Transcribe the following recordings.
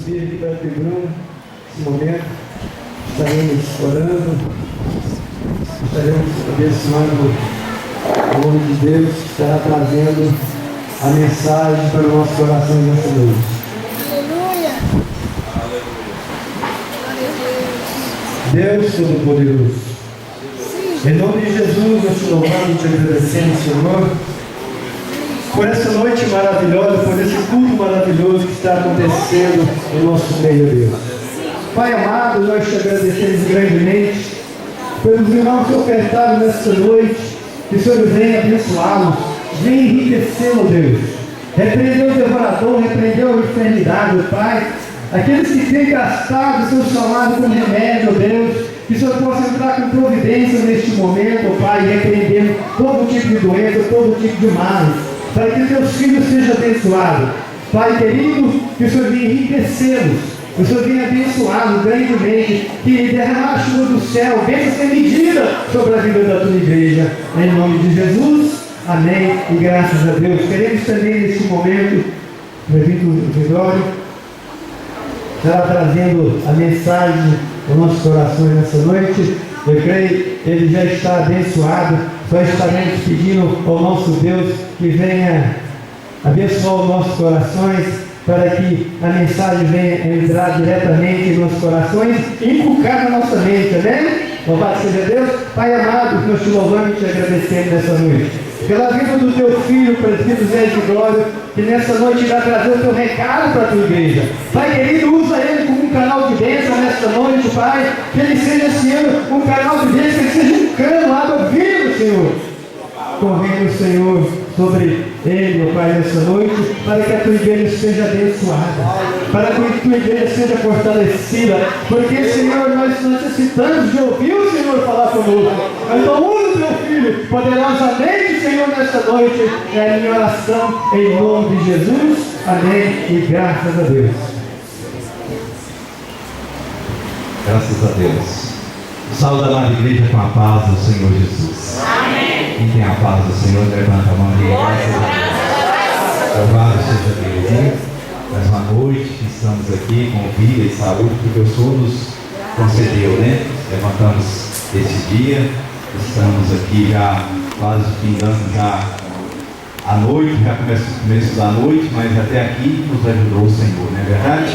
subir aqui para a tribuna, nesse momento, estaremos orando, estaremos abençoando o nome de Deus, que estará trazendo a mensagem para o nosso coração nessa noite. Aleluia! Deus Todo-Poderoso, em nome de Jesus, nós te louvamos, te agradecemos, Senhor, por essa noite maravilhosa, por esse culto maravilhoso que está acontecendo em nosso meio, Deus. Pai amado, nós te agradecemos grandemente pelos irmãos que ofertaram nesta noite, que o Senhor venha abençoá-los, venha enriquecê-los, Deus. Repreendeu o devorador, repreendeu a enfermidade, Pai. Aqueles que têm gastado o seu salário com remédio, Deus, que o Senhor possa entrar com providência neste momento, Pai, repreendendo todo tipo de doença, todo tipo de males, para que teus filhos sejam abençoados. Pai querido, que o Senhor venha enriquecê-los, que o Senhor venha abençoá-los grandemente, que derramar a chuva do céu, venha ser medida sobre a vida da tua igreja. Em nome de Jesus, amém e graças a Deus. Queremos também neste momento, o Presbítero Gregório estará trazendo a mensagem ao nosso coração nessa noite. Eu creio que ele já está abençoado. Só estaremos pedindo ao nosso Deus que venha abençoar os nossos corações, para que a mensagem venha entrar diretamente em nossos corações e inculcar na nossa mente, amém? Louvado seja Deus. Pai amado, nós te louvamos e te agradecemos nessa noite pela vida do teu filho, o presbítero Zé de Glória, que nessa noite irá trazer o teu recado para a tua igreja. Pai querido, usa ele como um canal de bênção nesta noite, Pai, que ele seja, Senhor, um canal de bênção, que ele seja um cano, água viva, Senhor, correndo, Senhor, sobre ele, ó Pai, nessa noite, para que a tua igreja seja abençoada, para que a tua igreja seja fortalecida, porque, Senhor, nós necessitamos de ouvir o Senhor falar conosco. Então usa o teu filho poderosamente, Senhor, nesta noite. É a minha oração em nome de Jesus, amém e graças a Deus. Graças a Deus. Saúde a amada igreja com a paz do Senhor Jesus. Amém. Quem tem a paz do Senhor, levanta a mão e graças a Deus. Louvado seja Deus, hein? Mais uma noite que estamos aqui com vida e saúde, que Deus nos concedeu, né? Levantamos esse dia, estamos aqui já quase findando já a noite, já começa o começo da noite, mas até aqui nos ajudou o Senhor, não é verdade?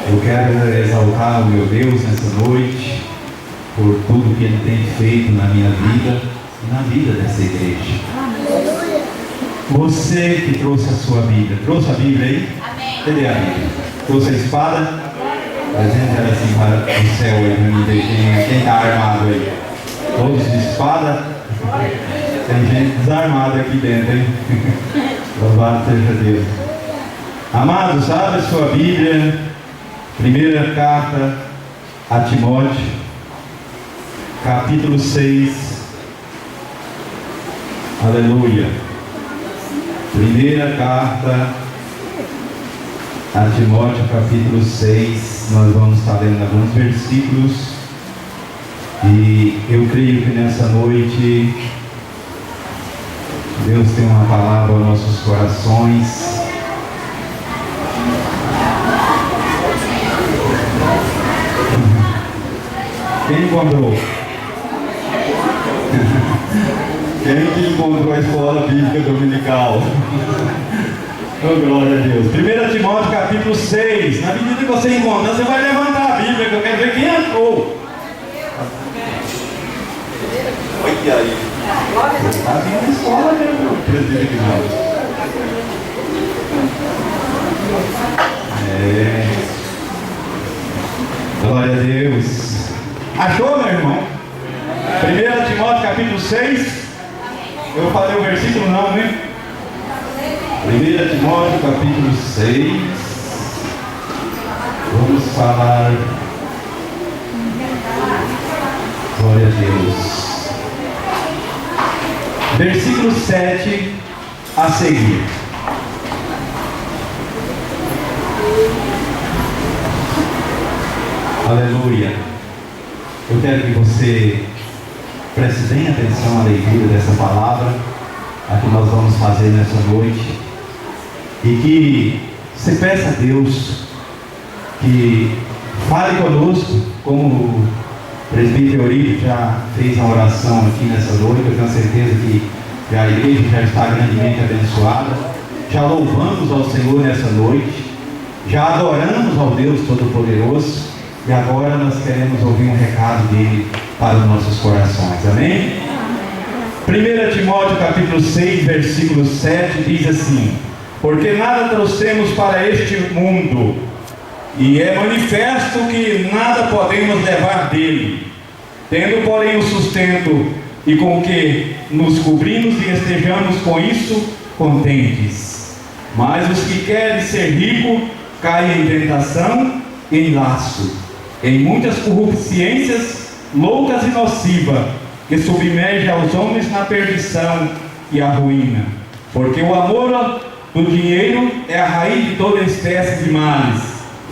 Eu quero exaltar o meu Deus nessa noite, por tudo que Ele tem feito na minha vida e na vida dessa igreja. Você que trouxe a sua Bíblia, trouxe a Bíblia aí? Amém. Cadê a Bíblia? Trouxe a espada? Presente ela assim para o céu aí, para mim. Quem está armado aí? Todos de espada? Tem gente desarmada aqui dentro, hein? Louvado seja Deus. Amados, abre a sua Bíblia, primeira carta a Timóteo, capítulo 6. Aleluia. Primeira carta a Timóteo, capítulo 6. Nós vamos estar lendo alguns versículos. E eu creio que nessa noite Deus tem uma palavra aos nossos corações. Quem encontrou? Quem que encontrou a escola bíblica dominical? Oh, glória a Deus. 1 Timóteo capítulo 6. Na medida que você encontrar, você vai levantar a Bíblia, que eu quero ver quem entrou. Olha aí. Está vindo na escola, meu presbítero Guilherme. Glória a Deus. Achou, meu irmão? 1 Timóteo capítulo 6. Eu falei o versículo não, né? 1 Timóteo capítulo 6. Vamos falar. Glória a Deus. Versículo 7 a seguir. Aleluia. Eu quero que você preste bem atenção à leitura dessa palavra, a que nós vamos fazer nessa noite, e que você peça a Deus que fale conosco, como o presbítero Eurílio já fez a oração aqui nessa noite. Eu tenho certeza que a igreja já está grandemente abençoada. Já louvamos ao Senhor nessa noite, já adoramos ao Deus Todo-Poderoso, e agora nós queremos ouvir um recado dele para os nossos corações. Amém? 1 Timóteo capítulo 6, versículo 7 diz assim: porque nada trouxemos para este mundo, e é manifesto que nada podemos levar dele, tendo porém o sustento e com o que nos cobrimos, e estejamos com isso contentes. Mas os que querem ser ricos caem em tentação e em laço, em muitas corrupciências loucas e nocivas, que submerge aos homens na perdição e a ruína. Porque o amor do dinheiro é a raiz de toda espécie de males,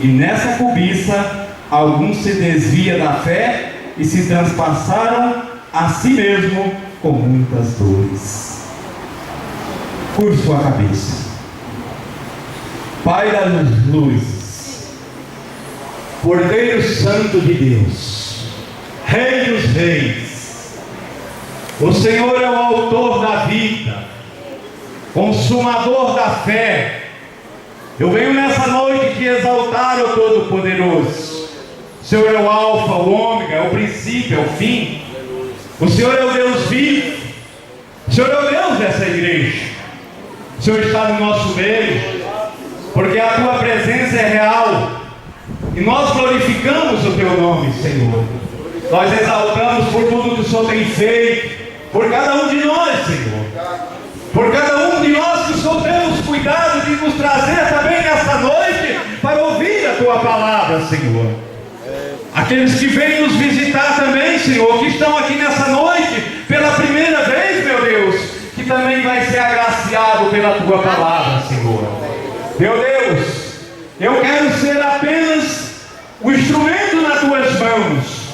e nessa cobiça alguns se desviam da fé e se transpassaram a si mesmo com muitas dores. Curve sua cabeça. Pai das luzes, Cordeiro Santo de Deus, Rei dos reis, o Senhor é o autor da vida, consumador da fé. Eu venho nessa noite te exaltar, ó Todo-Poderoso. O Senhor é o alfa, o ômega, é o princípio, é o fim. O Senhor é o Deus vivo. O Senhor é o Deus dessa igreja. O Senhor está no nosso meio, porque a tua presença é real, e nós glorificamos o teu nome, Senhor. Nós exaltamos por tudo que o Senhor tem feito, por cada um de nós, Senhor, por cada um de nós que o Senhor temos cuidado de nos trazer também nessa noite para ouvir a tua palavra, Senhor. Aqueles que vêm nos visitar também, Senhor, que estão aqui nessa noite pela primeira vez, meu Deus, que também vai ser agraciado pela tua palavra, Senhor. Meu Deus, eu quero ser apenas o instrumento nas tuas mãos.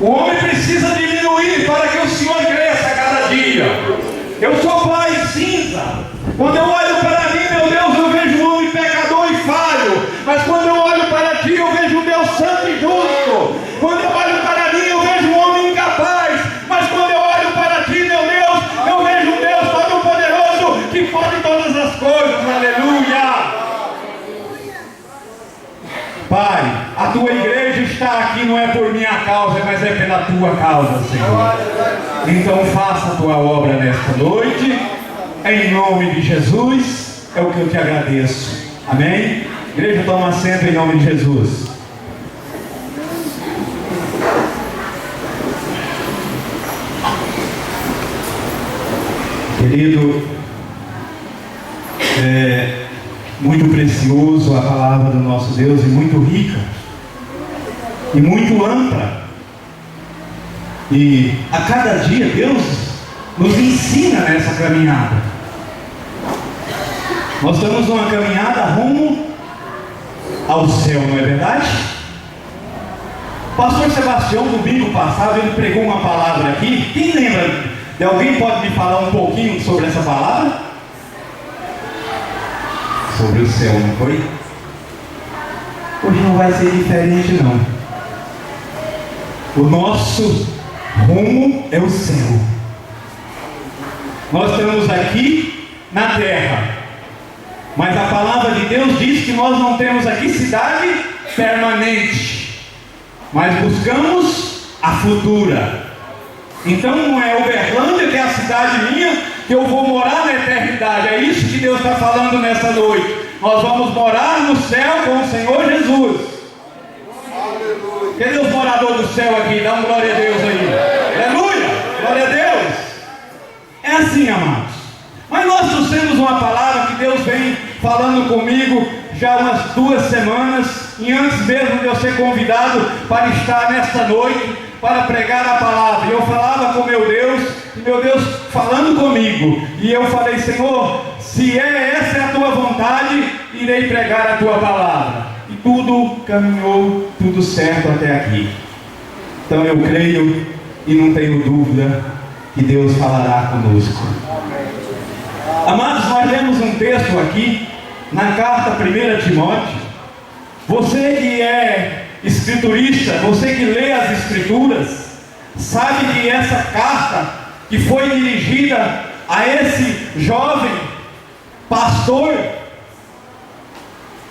O homem precisa diminuir para que o Senhor cresça a cada dia. Eu sou pai cinza. Quando eu olho para mim, meu Deus, eu vejo um homem pecador e falho. Mas quando eu olho para ti, eu vejo um Deus santo e justo. Quando eu olho para mim, eu vejo um homem incapaz. Mas quando eu olho para ti, meu Deus, eu vejo um Deus todo-poderoso que pode todas as coisas. Aleluia! Pai, a tua igreja está aqui não é por minha causa, mas é pela tua causa, Senhor. Então faça a tua obra nesta noite, em nome de Jesus, é o que eu te agradeço. Amém? Igreja, toma assento em nome de Jesus. Querido, muito precioso a palavra do nosso Deus, e muito rica, e muito ampla, e a cada dia Deus nos ensina nessa caminhada. Nós estamos numa caminhada rumo ao céu, não é verdade? O pastor Sebastião, domingo passado, ele pregou uma palavra aqui. Quem lembra de alguém? Pode me falar um pouquinho sobre essa palavra? Sobre o céu, não foi? Hoje não vai ser diferente, não. O nosso rumo é o céu. Nós estamos aqui na terra, mas a palavra de Deus diz que nós não temos aqui cidade permanente, mas buscamos a futura. Então não é Uberlândia, que é a cidade minha, que eu vou morar na eternidade. É isso que Deus está falando nessa noite. Nós vamos morar no céu com o Senhor Jesus. Cadê os moradores do céu aqui? Dá uma glória a Deus aí. Aleluia! Glória a Deus! É assim, amados. Mas nós trouxemos uma palavra que Deus vem falando comigo já umas 2 semanas, e antes mesmo de eu ser convidado para estar nesta noite, para pregar a palavra. E eu falava com meu Deus, e meu Deus falando comigo, e eu falei: Senhor, se essa é a tua vontade, irei pregar a tua palavra. E tudo caminhou, tudo certo até aqui. Então eu creio e não tenho dúvida que Deus falará conosco. Amados, nós lemos um texto aqui na carta 1 Timóteo, Você que é escriturista, você que lê as escrituras, sabe que essa carta que foi dirigida a esse jovem pastor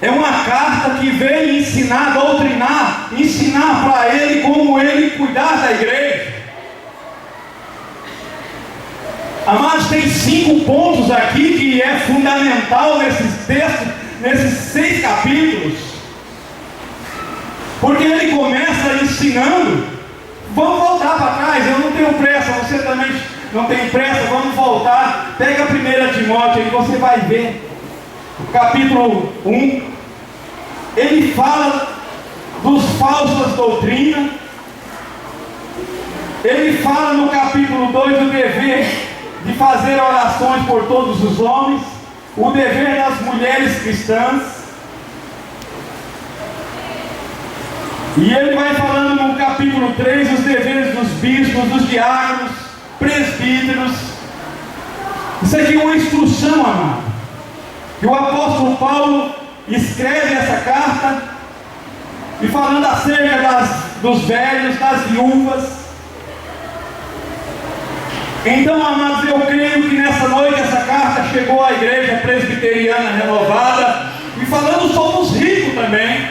é uma carta que veio ensinar, doutrinar, ensinar para ele como ele cuidar da igreja. Amados, tem 5 pontos aqui que é fundamental nesses textos, nesses 6 capítulos, porque ele começa ensinando. Vamos voltar para trás, eu não tenho pressa, você também não tem pressa, vamos voltar. Pega 1 Timóteo e você vai ver, o capítulo 1, ele fala dos falsas doutrinas. Ele fala no capítulo 2 do dever de fazer orações por todos os homens, o dever das mulheres cristãs. E ele vai falando no capítulo 3 os deveres dos bispos, dos diáconos, presbíteros. Isso aqui é uma instrução, amado. E o apóstolo Paulo escreve essa carta e falando acerca dos velhos, das viúvas. Então, amados, eu creio que nessa noite essa carta chegou à igreja presbiteriana renovada e falando sobre os ricos também.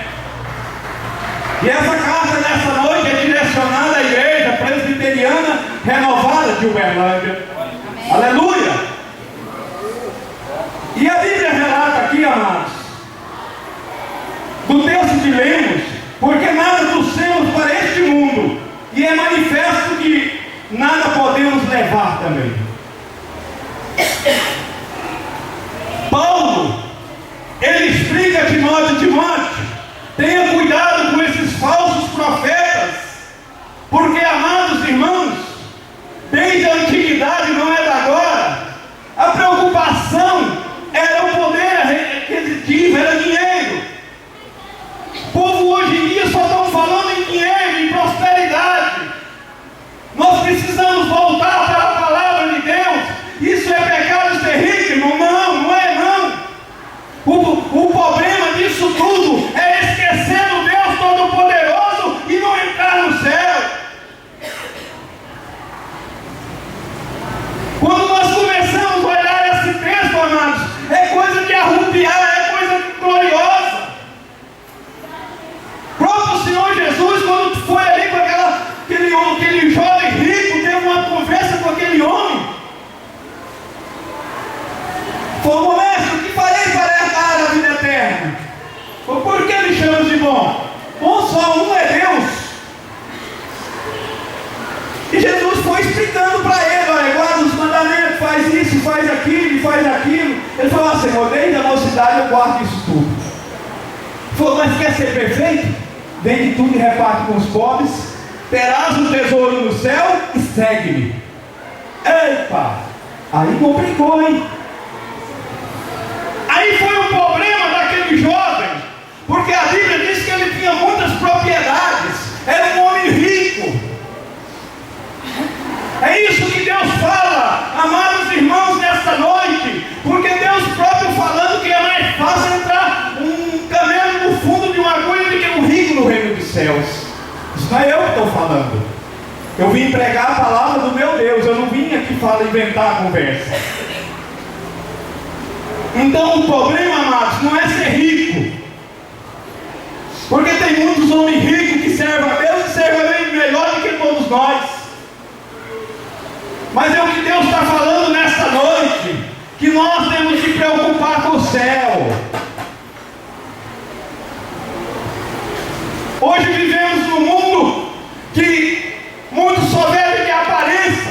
E essa carta nessa noite é direcionada à igreja presbiteriana renovada de Uberlândia. Amém. Aleluia! E a Bíblia relata aqui, amados, do texto que lemos, porque nada trouxemos para este mundo, e é manifesto que nada podemos levar também. Paulo, ele explica a Timóteo, tenha cuidado com esses falsos profetas, porque, amados irmãos, desde a antiguidade, não é da agora, a preocupação era o poder aquisitivo, era dinheiro. O povo hoje em dia só estão falando em dinheiro, em prosperidade. Nós precisamos voltar para a palavra de Deus. Isso é pecado ser rico, irmão? Não é não. O problema disso tudo é esquecer o Deus Todo-Poderoso e não entrar no céu. Quando nós começamos a olhar esse texto, amados, é coisa de arrupiar, é coisa gloriosa. O próprio Senhor Jesus, quando foi ali com aquele jovem rico, teve uma conversa com aquele homem. Falou: mestre, o que farei para herdar a vida eterna? Por que me chamas de bom? Bom só um é Deus. E Jesus foi explicando para ele: olha, guarda os mandamentos, faz isso, faz aquilo e faz aquilo. Ele falou: Senhor, desde a mocidade eu guardo isso tudo. Ele falou: mas quer ser perfeito? Vende tudo e reparte com os pobres, terás um tesouro no céu e segue-me. Epa! Aí complicou, hein? Aí foi o problema daquele jovem, porque a Bíblia diz que ele tinha muitas propriedades, era um homem rico. É isso que Deus fala, amados irmãos, nesta noite, porque Deus próprio falando que é mais fácil entrar um camelo no fundo de uma agulha do que um rico no reino dos céus. Isso não é eu que estou falando. Eu vim pregar a palavra do meu Deus, eu não vim aqui inventar a conversa. Então o problema, amados, não é ser rico, porque tem muitos homens ricos que servem a Deus e servem a Deus melhor do que todos nós. Mas é o que Deus está falando nesta noite, que nós temos que preocupar com o céu. Hoje vivemos num mundo que muitos só devem que apareça.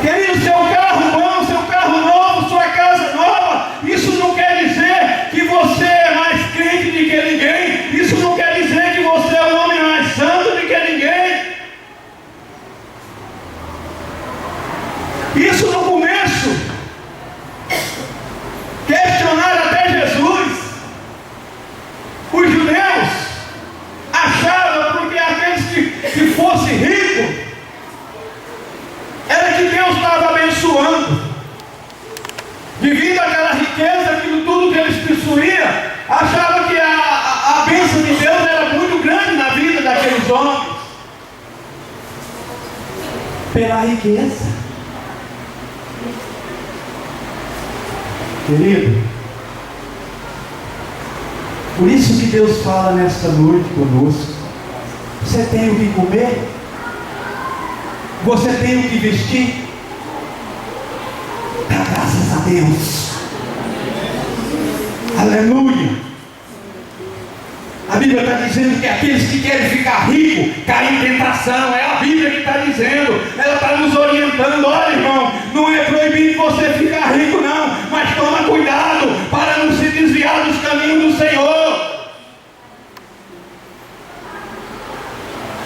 Querido, seu carro bom, seu carro novo, sua casa nova, isso não quer dizer que você é mais crente do que ninguém. Isso não quer dizer que você é um homem mais santo do que ninguém. Isso no começo questionaram até Jesus. Os judeus achavam porque aqueles que fosse rico era que Deus estava abençoando, devido àquela pela riqueza. Querido, por isso que Deus fala nesta noite conosco: você tem o que comer? Você tem o que vestir? Dá graças a Deus. Aleluia. A Bíblia está dizendo que aqueles que querem ficar ricos caem em tentação. É a Bíblia que está dizendo. Ela está nos orientando. Olha, irmão, não é proibido você ficar rico, não, mas toma cuidado para não se desviar dos caminhos do Senhor.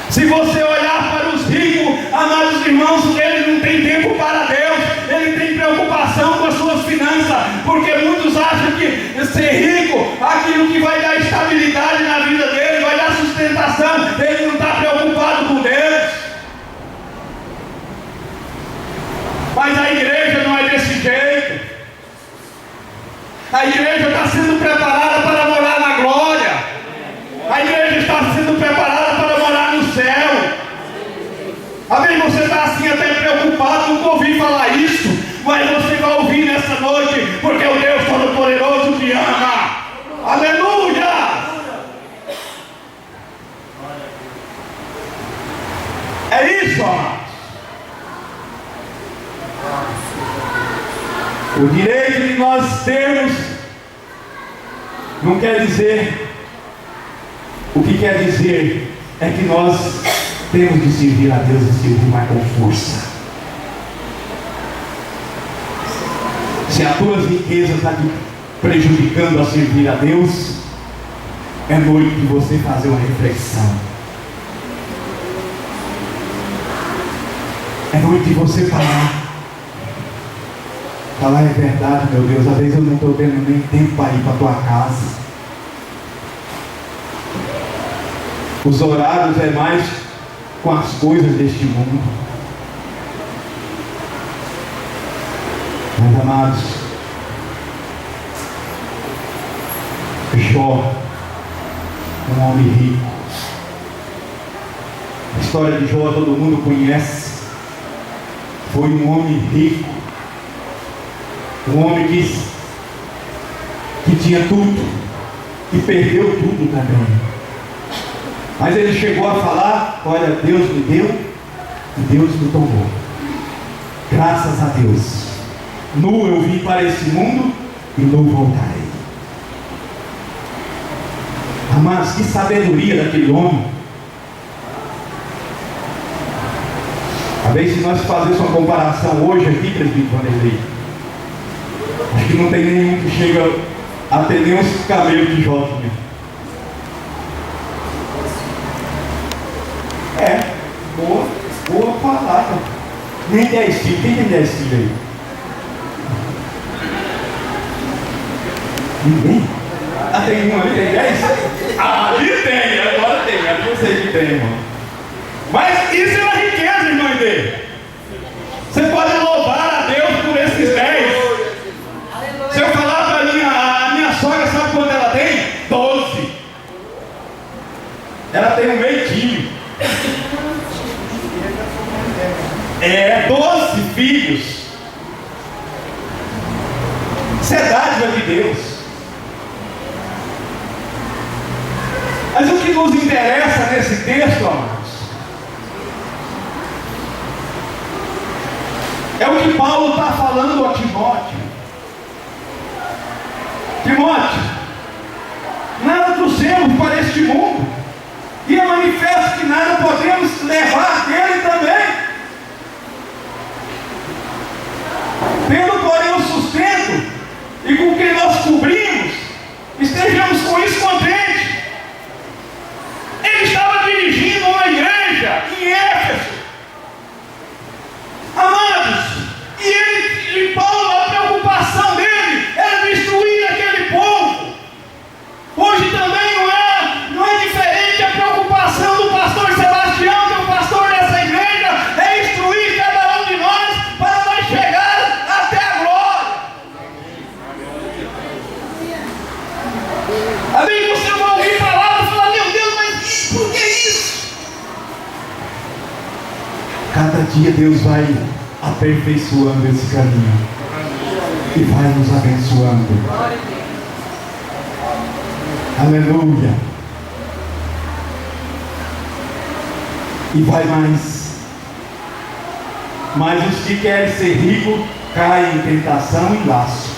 Se você olhar para os ricos, amados irmãos, eles não têm tempo para Deus. Ele tem preocupação com as suas finanças, porque muitos acham que ser rico, aquilo que vai dar estabilidade na vida dele, vai dar sustentação. Ele não está preocupado com Deus. Mas a igreja não é desse jeito. A igreja está sendo preparada para morar na glória. A igreja está sendo preparada para morar no céu. Amém? Você está assim até preocupado, nunca ouvi falar isso, mas você vai ouvir nessa noite, porque o Deus Todo-Poderoso te ama. Aleluia! É isso, amados. O direito de nós termos não quer dizer. O que quer dizer é que nós temos de servir a Deus e servir mais com força. Se as tuas riquezas estão te prejudicando a servir a Deus, é noite de você fazer uma reflexão. É noite de você falar. Falar é verdade, meu Deus. Às vezes eu não estou tendo nem tempo para ir para a tua casa. Os horários é mais com as coisas deste mundo. Mas, amados, Jó, um homem rico. A história de Jó todo mundo conhece. Foi um homem rico. Um homem que tinha tudo e perdeu tudo também. Mas ele chegou a falar: olha, Deus me deu e Deus me tomou. Graças a Deus. Nu eu vim para esse mundo e nu voltarei. Amados, que sabedoria daquele homem. Talvez se nós fazermos uma comparação hoje aqui, presbítero Vanderlei, acho que não tem nenhum que chega a ter nem uns camelos de Jó tinha. Boa palavra. Nem 10 filhos. Quem tem 10 filhos aí? Ninguém? Ah, tem um ali, tem 10? Ali tem, agora tem. Ali eu sei que tem, irmão. Mas isso é uma riqueza, irmão dele. Você pode louvar a Deus por esses 10. Se eu falar para a minha sogra, sabe quanto ela tem? 12. Ela tem um meitinho. 12 filhos. Isso é dádiva de Deus. Mas o que nos interessa nesse texto, amados, é o que Paulo está falando a Timóteo. Timóteo, nada trouxemos para este mundo, e é manifesto que nada podemos levar dele também. Tendo, porém, o sustento e com o que nós cobrimos, estejamos com isso contentes. Ele estava dirigindo uma igreja em Éfeso, amados, e Paulo, a preocupação dele era destruir aquele povo. Hoje também não é diferente a preocupação do pastor Sebastião, que é o pastor dessa igreja, é instruir cada um de nós para nós chegar até a glória. dia Deus vai aperfeiçoando esse caminho e vai nos abençoando. Aleluia. E vai mais. Mas os que querem ser ricos caem em tentação e laço,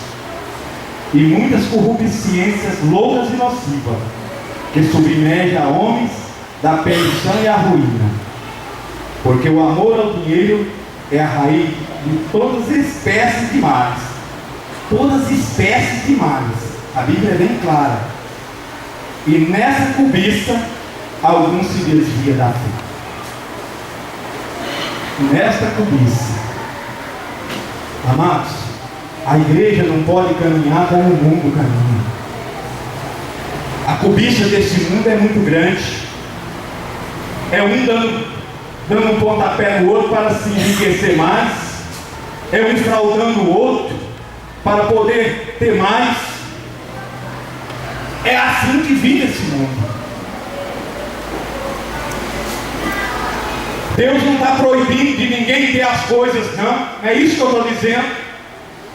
e muitas corrupciências loucas e nocivas, que submergem a homens da perdição e à ruína. Porque o amor ao dinheiro é a raiz de todas as espécies de males. Todas as espécies de males. A Bíblia é bem clara. E nessa cobiça, alguns se desviam da fé. Nesta cobiça, amados, a igreja não pode caminhar como o mundo caminha. A cobiça desse mundo é muito grande. É um dando um pontapé no outro para se enriquecer mais. É um fraudando o outro para poder ter mais. É assim que vive esse mundo. Deus não está proibindo de ninguém ter as coisas, não. É isso que eu estou dizendo.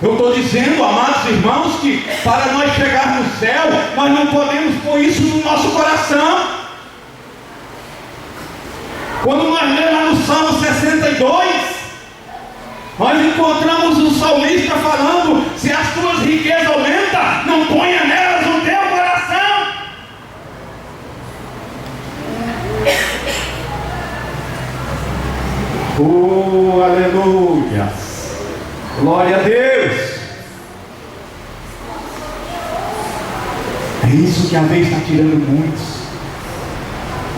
Eu estou dizendo, amados irmãos, que para nós chegar no céu, nós não podemos pôr isso no nosso coração. Quando nós lemos lá no Salmo 62, nós encontramos o salmista falando: se as tuas riquezas aumentam, não ponha nelas o teu coração. Oh, aleluia! Glória a Deus! É isso que a vez está tirando muitos,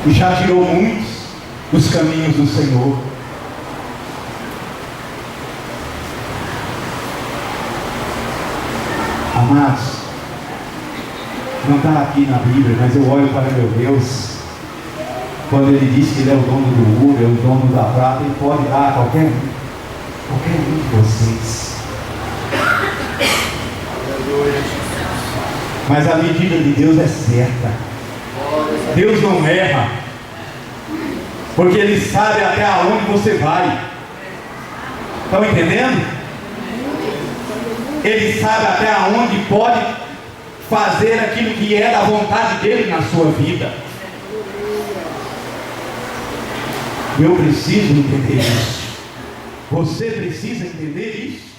e já tirou muitos dos caminhos do Senhor. Amados, não está aqui na Bíblia, mas eu olho para meu Deus. Quando Ele diz que Ele é o dono do ouro, é o dono da prata, Ele pode dar a qualquer um de vocês. Mas a medida de Deus é certa. Deus não erra, porque Ele sabe até aonde você vai. Estão entendendo? Ele sabe até aonde pode fazer aquilo que é da vontade dEle na sua vida. Eu preciso entender isso. Você precisa entender isso.